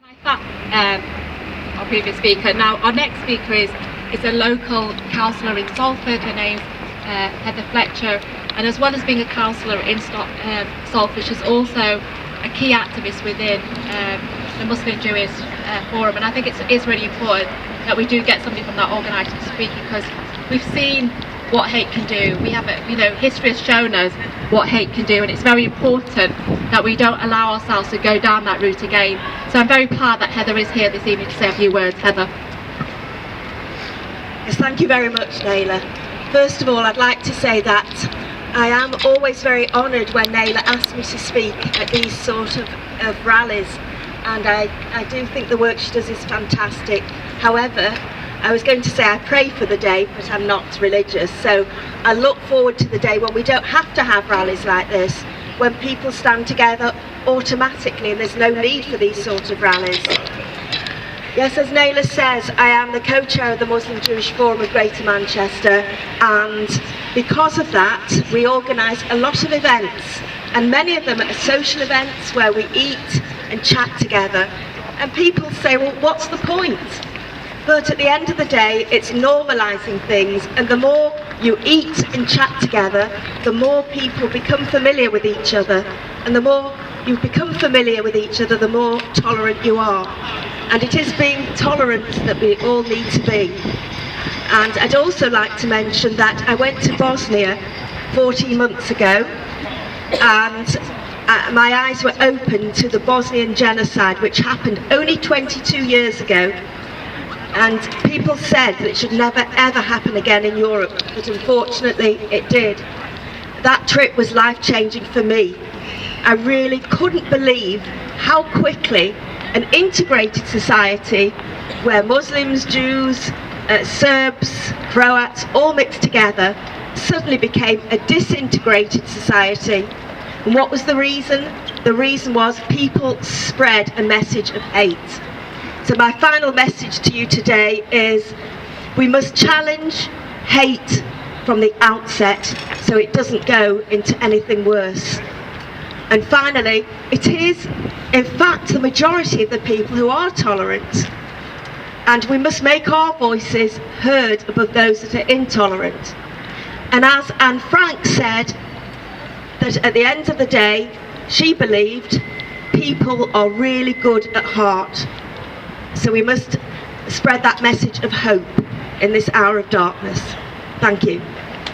Our previous speaker. Now our next speaker is a local councillor in Salford. Her name's Heather Fletcher, and as well as being a councillor in Salford, she's also a key activist within the Muslim Jewish Forum. And I think it's really important that we do get somebody from that organised to speak, because we've seen what hate can do. We have history has shown us what hate can do, and it's very important that we don't allow ourselves to go down that route again. So I'm very proud that Heather is here this evening to say a few words. Heather. Yes, thank you very much, Naila. First of all, I'd like to say that I am always very honoured when Naila asks me to speak at these sort of rallies, and I do think the work she does is fantastic. However, I was going to say I pray for the day, but I'm not religious, so I look forward to the day when we don't have to have rallies like this, when people stand together automatically and there's no need for these sort of rallies. Yes, as Naila says, I am the co-chair of the Muslim Jewish Forum of Greater Manchester, and because of that we organise a lot of events, and many of them are social events where we eat and chat together, and people say, well, what's the point? But at the end of the day, it's normalising things, and the more you eat and chat together, the more people become familiar with each other, and the more you become familiar with each other, the more tolerant you are. And it is being tolerant that we all need to be. And I'd also like to mention that I went to Bosnia 14 months ago, and my eyes were opened to the Bosnian genocide, which happened only 22 years ago. And people said that it should never ever happen again in Europe, but unfortunately it did. That trip was life-changing for me. I really couldn't believe how quickly an integrated society where Muslims, Jews, Serbs, Croats all mixed together suddenly became a disintegrated society. And what was the reason? The reason was people spread a message of hate. So my final message to you today is we must challenge hate from the outset so it doesn't go into anything worse. And finally, it is in fact the majority of the people who are tolerant, and we must make our voices heard above those that are intolerant. And as Anne Frank said, that at the end of the day she believed people are really good at heart. So we must spread that message of hope in this hour of darkness. Thank you.